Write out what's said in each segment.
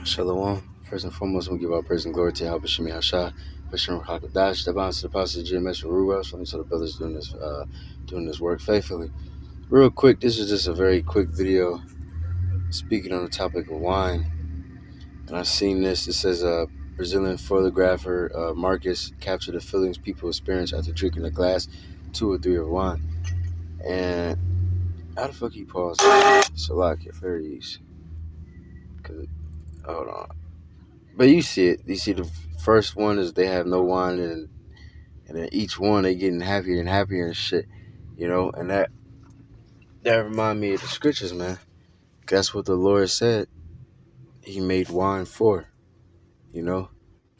Shalom. First and foremost, we give our praise and glory to Yahweh Shemi Hashai, Bishop Hakadash, the bounce to the pastor GMS Rural, so the brothers doing this work faithfully. Real quick, this is just a very quick video speaking on the topic of wine. And I've seen this. It says Brazilian photographer Marcus captured the feelings people experience after drinking a glass, 2 or 3 of wine. And how the fuck he paused? Salakia, very easy. Hold on. But you see it. You see the first one is they have no wine, and then each one they getting happier and happier and shit, And that remind me of the scriptures, man. That's what the Lord said. He made wine for,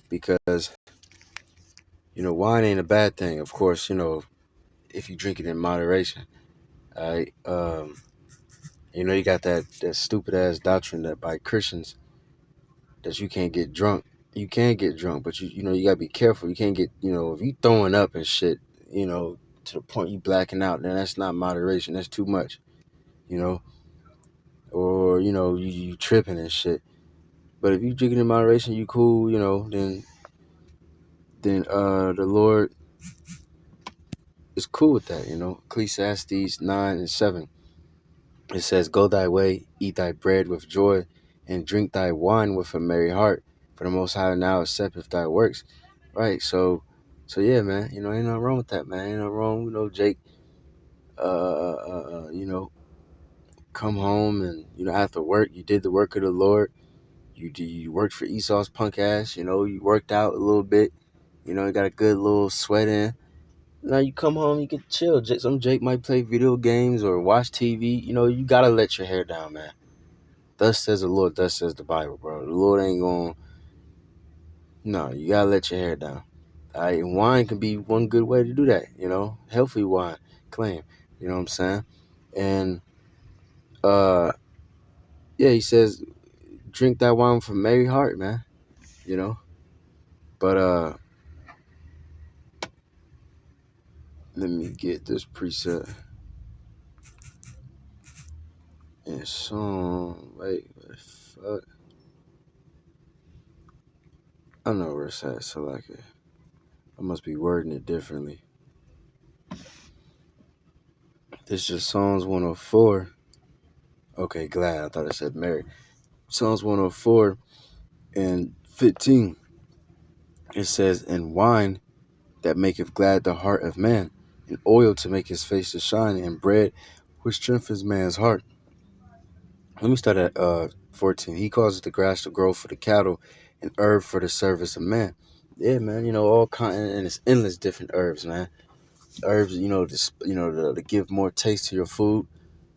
because wine ain't a bad thing. Of course, if you drink it in moderation. All right. You got that stupid ass doctrine that by Christians that you can't get drunk. You can get drunk, but you gotta be careful. You can't get, if you throwing up and shit, to the point you blacking out, then that's not moderation. That's too much, or you tripping and shit. But if you drinking in moderation, you cool, then the Lord is cool with that, Ecclesiastes 9:7. It says, "Go thy way, eat thy bread with joy, and drink thy wine with a merry heart. For the Most High now accepteth thy works." Right. So yeah, man. Ain't nothing wrong with that, man. Ain't nothing wrong. Jake, come home and after work, you did the work of the Lord. You worked for Esau's punk ass. You worked out a little bit. You got a good little sweat in. Now you come home, you can chill. Jake might play video games or watch TV. You gotta let your hair down, man. Thus says the Lord, thus says the Bible, bro. The Lord ain't going. No, you gotta let your hair down. All right, and wine can be one good way to do that. Healthy wine, claim. You know what I'm saying? And yeah, he says, drink that wine with a merry heart, man. But let me get this preset. And song, wait, what the fuck? I know where it's at, so like I must be wording it differently. This is Psalms 104. Okay, glad. I thought it said Mary. Psalms 104 and 15. It says, "And wine that maketh glad the heart of man, and oil to make his face to shine, and bread which strengthens man's heart." Let me start at 14. "He causes the grass to grow for the cattle, and herb for the service of man." Yeah, man. All kind, and it's endless different herbs, man. Herbs, to give more taste to your food,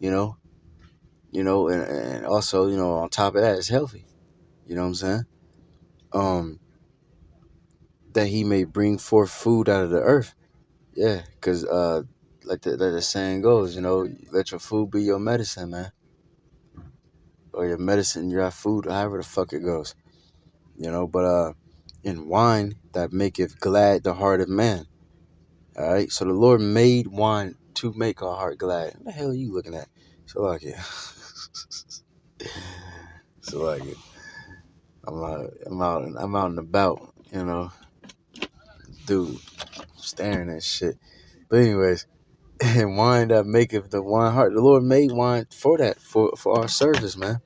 and also, on top of that, it's healthy. You know what I'm saying? That he may bring forth food out of the earth. Yeah, because like the saying goes, let your food be your medicine, man. Or your medicine, your food, however the fuck it goes. But in wine that maketh glad the heart of man. All right, so the Lord made wine to make our heart glad. What the hell are you looking at? So like it. So like it. I'm out and about, dude, staring at shit. But anyways, and wine that maketh the wine heart. The Lord made wine for that, for our service, man.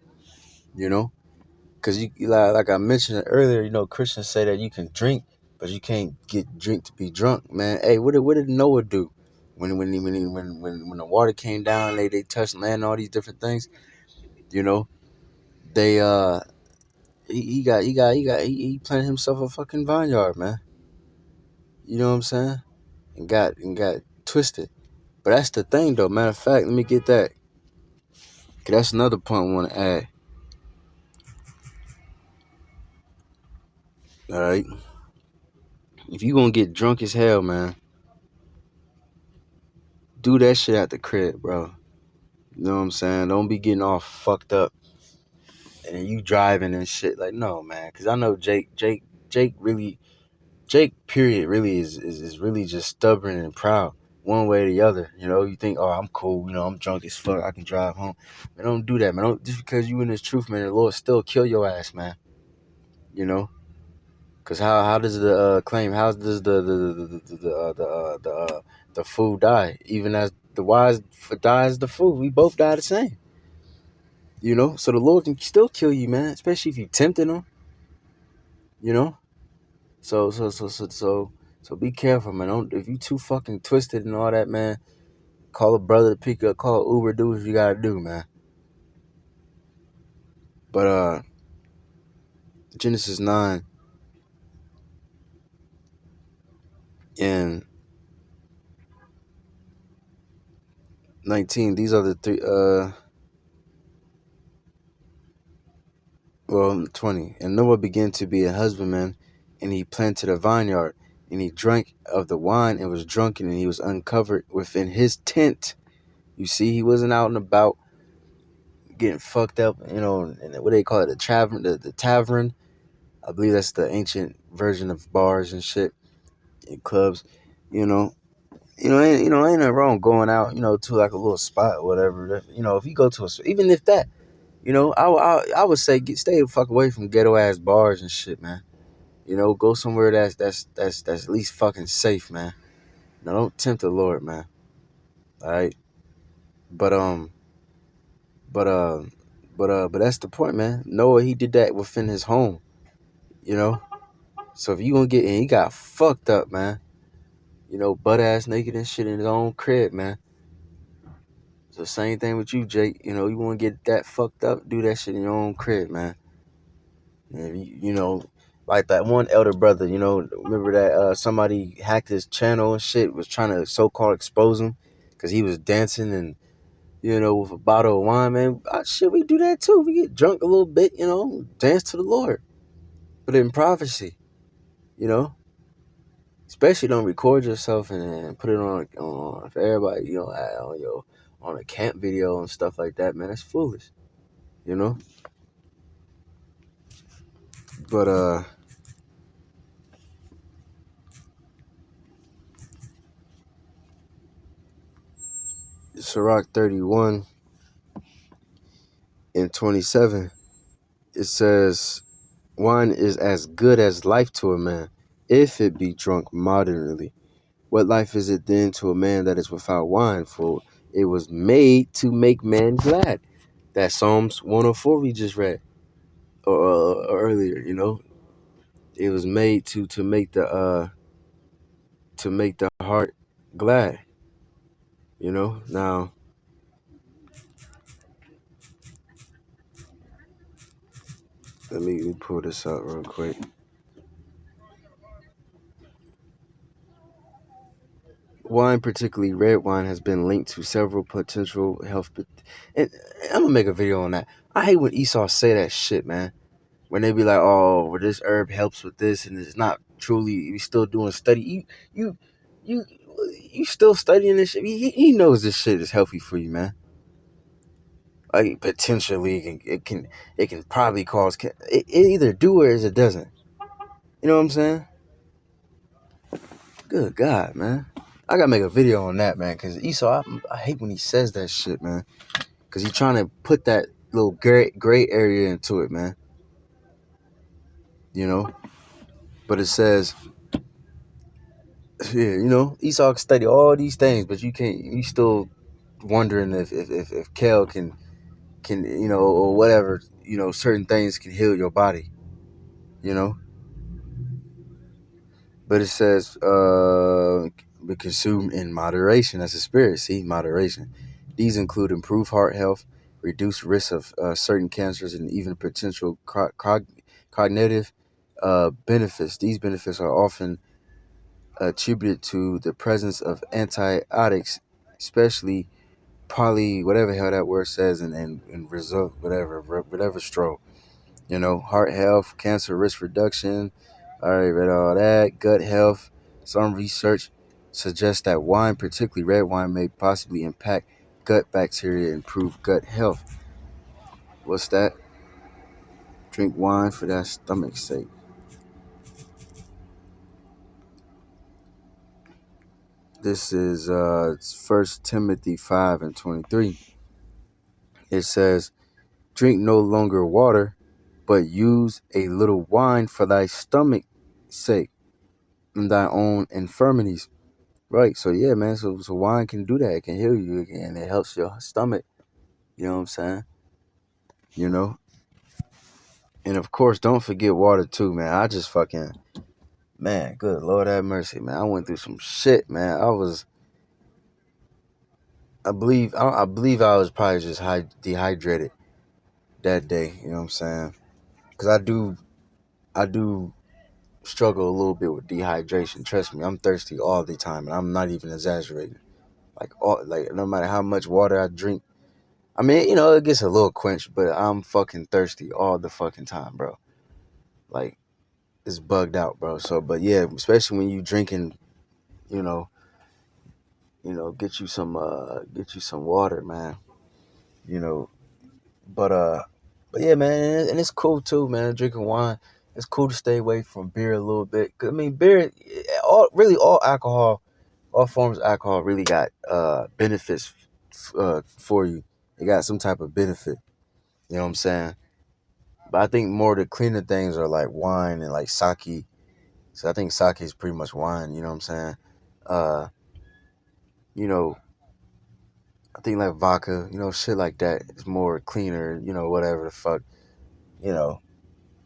Because you like I mentioned it earlier, Christians say that you can drink, but you can't get drink to be drunk, man. Hey, what did Noah do when the water came down? They touched land, and all these different things. They he planted himself a fucking vineyard, man. You know what I'm saying? And got twisted. But that's the thing, though. Matter of fact, let me get that. Cause that's another point I want to add. All right. If you gonna get drunk as hell, man, do that shit at the crib, bro. You know what I'm saying? Don't be getting all fucked up and then you driving and shit. Like, no, man. Cause I know Jake period really is really just stubborn and proud. One way or the other. You think, oh, I'm cool, I'm drunk as fuck, I can drive home. Man, don't do that, man. Just because you in this truth, man, the Lord still kill your ass, man. You know, because how does the claim? How does the food die? Even as the wise dies the food, we both die the same. You know, so the Lord can still kill you, man. Especially if you tempting him. You know, so be careful, man. Don't, if you too fucking twisted and all that, man. Call a brother to pick up. Call Uber. Do what you gotta do, man. But Genesis 9 and 19. These are the three. 20. And Noah began to be a husbandman, and he planted a vineyard, and he drank of the wine and was drunken, and he was uncovered within his tent. You see, he wasn't out and about getting fucked up, you know, and what they call it, the tavern, the tavern. I believe that's the ancient version of bars and shit and clubs, you know. Ain't nothing wrong going out, to like a little spot or whatever. If you go to even if that, I would say stay the fuck away from ghetto ass bars and shit, man. Go somewhere that's at least fucking safe, man. Now don't tempt the Lord, man. All right, but but but that's the point, man. Noah, he did that within his home, you know. So if you gonna get in, he got fucked up, man. Butt ass naked and shit in his own crib, man. So same thing with you, Jake. You want to get that fucked up, do that shit in your own crib, man. And like that one elder brother, remember that somebody hacked his channel and shit, was trying to so-called expose him because he was dancing and, with a bottle of wine, man. Shit, we do that too. We get drunk a little bit, dance to the Lord. But in prophecy, you know, especially don't record yourself and put it on for everybody, on a camp video and stuff like that, man. That's foolish, you know. But Sirach 31 and 27, it says, wine is as good as life to a man, if it be drunk moderately. What life is it then to a man that is without wine? For it was made to make man glad. That Psalms 104 we just read earlier, It was made to make the heart glad. Now let me pull this out real quick. Wine, particularly red wine, has been linked to several potential health. And I'm gonna make a video on that. I hate when Esau say that shit, man. When they be like, "Oh, well, this herb helps with this," and it's not truly. You still doing study. You, you still studying this shit. He knows this shit is healthy for you, man. Like potentially, it can probably cause. It either do or it doesn't. You know what I'm saying? Good God, man. I gotta make a video on that, man, because Esau, I hate when he says that shit, man, because he's trying to put that little gray area into it, man. But it says, yeah, Esau can study all these things, but you still wondering if kale can or whatever, certain things can heal your body, you know. But it says, be consumed in moderation. That's a spirit. See, moderation. These include improved heart health, reduced risk of certain cancers, and even potential cognitive benefits. These benefits are often attributed to the presence of antibiotics, especially whatever the hell that word says, and result, whatever stroke. Heart health, cancer risk reduction. I already read all that. Gut health. Some research suggests that wine, particularly red wine, may possibly impact gut bacteria and improve gut health. What's that? Drink wine for that stomach's sake. This is 1 Timothy 5 and 23. It says, drink no longer water, but use a little wine for thy stomach's sake and thy own infirmities. Right. So yeah, man. So wine can do that. It can heal you and it helps your stomach. You know what I'm saying? You know? And of course, don't forget water too, man. I just fucking man, good Lord have mercy, man. I went through some shit, man. I believe I was probably just dehydrated that day. You know what I'm saying? Because I do struggle a little bit with dehydration. Trust me, I'm thirsty all the time, and I'm not even exaggerating. Like no matter how much water I drink, I mean, it gets a little quenched, but I'm fucking thirsty all the fucking time, bro. Like it's bugged out, bro. So, but yeah, especially when you drinking, you know, get you some water, man. You know, but but yeah, man, and it's cool too, man. Drinking wine, it's cool to stay away from beer a little bit. 'Cause, I mean, beer, all alcohol, all forms of alcohol really got benefits for you. They got some type of benefit. You know what I'm saying? But I think more the cleaner things are like wine and like sake. So I think sake is pretty much wine. You know what I'm saying? Uh, you know, I think like vodka, shit like that is more cleaner. Whatever the fuck. You know,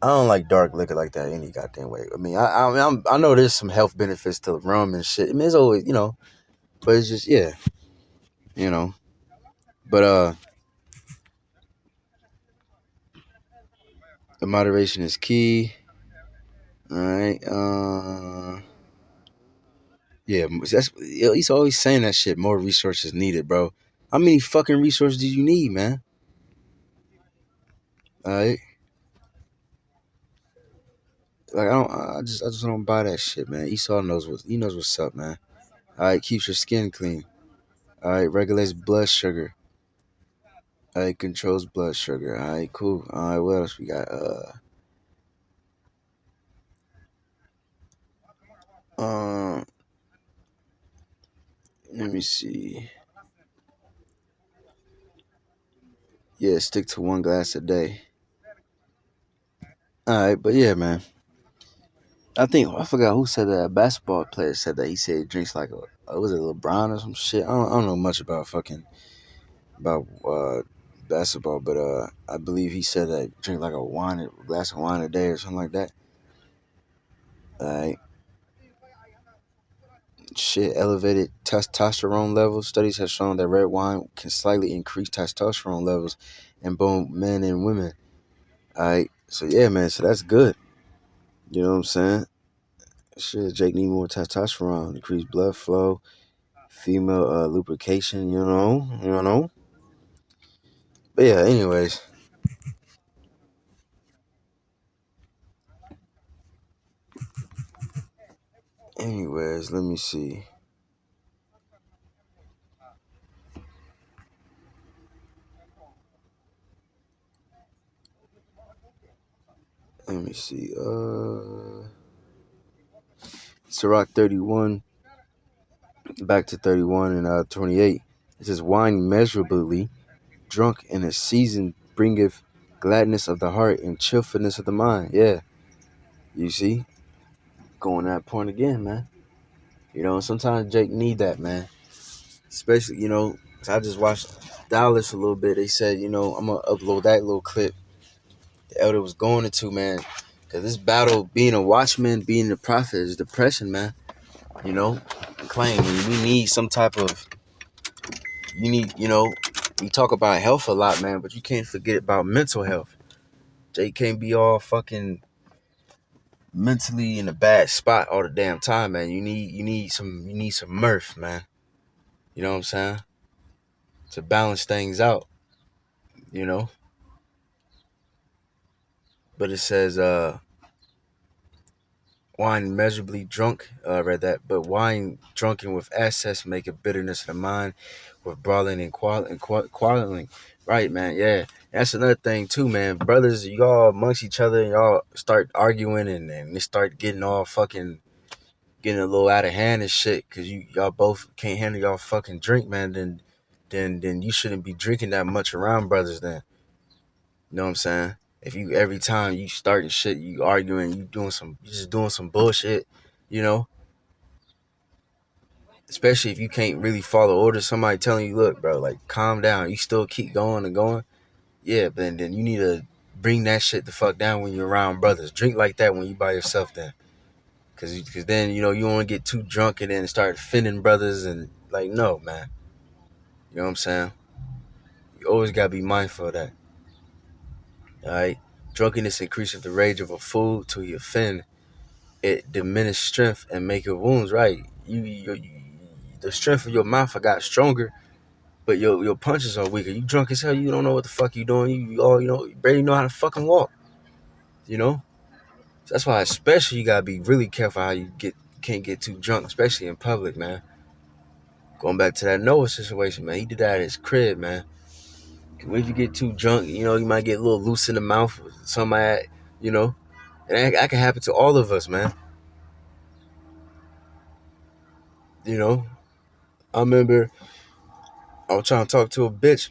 I don't like dark liquor like that any goddamn way. I mean, I know there's some health benefits to rum and shit. I mean, it's always, but it's just yeah, you know. But the moderation is key. All right. Yeah, he's always saying that shit. More resources needed, bro. How many fucking resources do you need, man? All right. Like I just don't buy that shit, man. Esau knows what's up, man. All right, keeps your skin clean. All right, regulates blood sugar. All right, controls blood sugar. All right, cool. All right, what else we got? Um, let me see. Yeah, stick to 1 glass a day. All right, but yeah, man. I forgot who said that. A basketball player said that. He said he drinks like was it LeBron or some shit? I don't know much about basketball, but I believe he said that drink like a glass of wine a day or something like that. All right. Shit, elevated testosterone levels. Studies have shown that red wine can slightly increase testosterone levels in both men and women. All right. So yeah, man. So that's good. You know what I'm saying? Shit, Jake need more testosterone, increase blood flow, female lubrication. You know. But yeah. Anyways, let me see. Let me see. Ciroc 31, back to 31 and 28. It says wine measurably drunk in a season bringeth gladness of the heart and cheerfulness of the mind. Yeah, you see, going that point again, man. Sometimes Jake need that, man. Especially, 'cause I just watched Dallas a little bit. They said, I'm gonna upload that little clip the elder was going into, man. Cause this battle, being a watchman, being a prophet, is depression, man. You know, claim we need some type of. You need, we talk about health a lot, man, but you can't forget about mental health. Jake can't be all fucking mentally in a bad spot all the damn time, man. You need some mirth, man. You know what I'm saying? To balance things out, you know. But it says wine measurably drunk. Read that, but wine drunken with excess make a bitterness of the mind, with brawling and quarreling. Right, man. Yeah, that's another thing too, man. Brothers, y'all amongst each other, y'all start arguing and they start getting a little out of hand and shit because y'all both can't handle y'all fucking drink, man. Then you shouldn't be drinking that much around brothers. Then you know what I'm saying? If you every time you starting shit, you arguing, you just doing some bullshit, you know. Especially if you can't really follow orders, somebody telling you, look, bro, like calm down. You still keep going and going. Yeah, but then you need to bring that shit the fuck down when you're around brothers. Drink like that when you by yourself then. Cause then, you know, you don't want to get too drunk and then start offending brothers and like, no, man. You know what I'm saying? You always gotta be mindful of that. Alright? Drunkenness increases the rage of a fool till he offend. It diminishes strength and make your wounds right. The strength of your mouth got stronger, but your punches are weaker. You drunk as hell, you don't know what the fuck you doing. You barely know how to fucking walk. You know? So that's why especially you gotta be really careful how can't get too drunk, especially in public, man. Going back to that Noah situation, man. He did that at his crib, man. If you get too drunk, you know, you might get a little loose in the mouth. Somebody, you know, and that can happen to all of us, man. You know, I remember I was trying to talk to a bitch,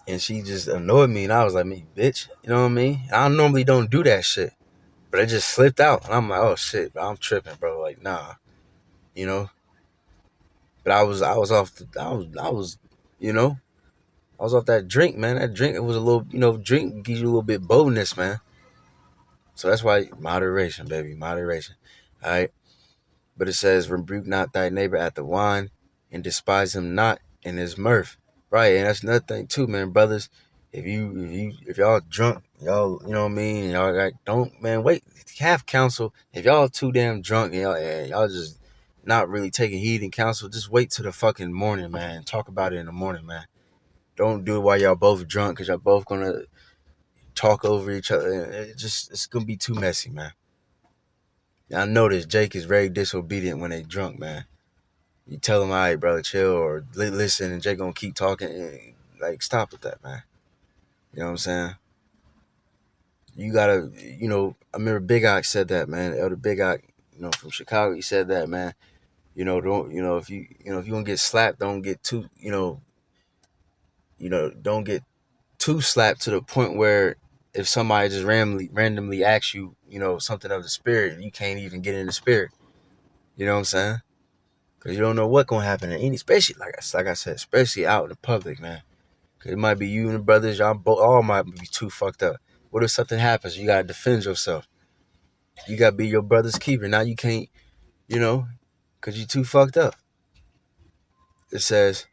and she just annoyed me, and I was like, "Me, bitch," you know what I mean? I normally don't do that shit, but it just slipped out, and I'm like, "Oh shit, bro, I'm tripping, bro." Like, nah, you know. But I was off. You know, I was off that drink, man. That drink, it was a little, you know, drink gives you a little bit boldness, man. So that's why moderation, baby, moderation. All right. But it says, rebuke not thy neighbor at the wine, and despise him not in his mirth. Right, and that's another thing too, man, brothers. If y'all drunk, y'all, you know what I mean, y'all like, don't, man, wait, have counsel. If y'all too damn drunk and y'all just not really taking heed and counsel, just wait till the fucking morning, man. Talk about it in the morning, man. Don't do it while y'all both drunk, because y'all both gonna talk over each other. It's gonna be too messy, man. I notice Jake is very disobedient when they drunk, man. You tell him, all right, brother, chill, or listen, and Jake gonna keep talking. And, like, stop with that, man. You know what I'm saying? You gotta, you know, I remember Big Ox said that, man. Elder Big Ox, you know, from Chicago, he said that, man. You know, don't, you know, if you gonna get slapped, don't get too, don't get too slapped to the point where if somebody just randomly asks you, you know, something of the spirit, you can't even get in the spirit. You know what I'm saying? Because you don't know what's going to happen in any, especially, like I said, especially out in the public, man. Because it might be you and the brothers, y'all all might be too fucked up. What if something happens? You got to defend yourself. You got to be your brother's keeper. Now you can't, you know, because you too fucked up. It says,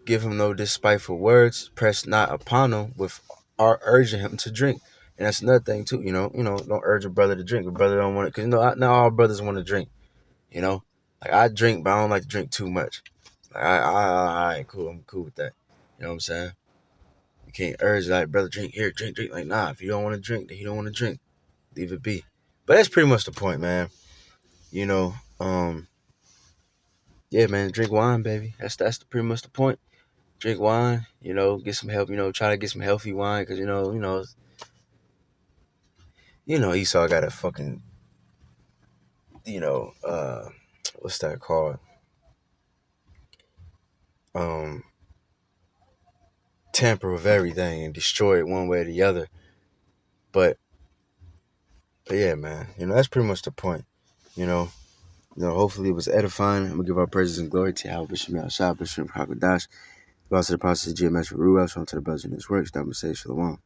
give him no despiteful words, press not upon him with urging him to drink. And that's another thing, too, don't urge a brother to drink. A brother don't want it, because, not all brothers want to drink, you know. Like, I drink, but I don't like to drink too much. Like, I ain't cool. I'm cool with that. You know what I'm saying? You can't urge, like, brother, drink here, drink. Like, nah, if you don't want to drink, then you don't want to drink. Leave it be. But that's pretty much the point, man. You know, yeah, man, drink wine, baby. That's pretty much the point. Drink wine, get some help, try to get some healthy wine, because, Esau got a fucking, what's that called? Tamper with everything and destroy it one way or the other. But yeah, man, that's pretty much the point. Hopefully it was edifying. I'm gonna give our praises and glory to Yahweh Bishop Shah, Bishop Hakadash, also the process of GMS Ruach, on to the brothers in his works. That would say Shalom.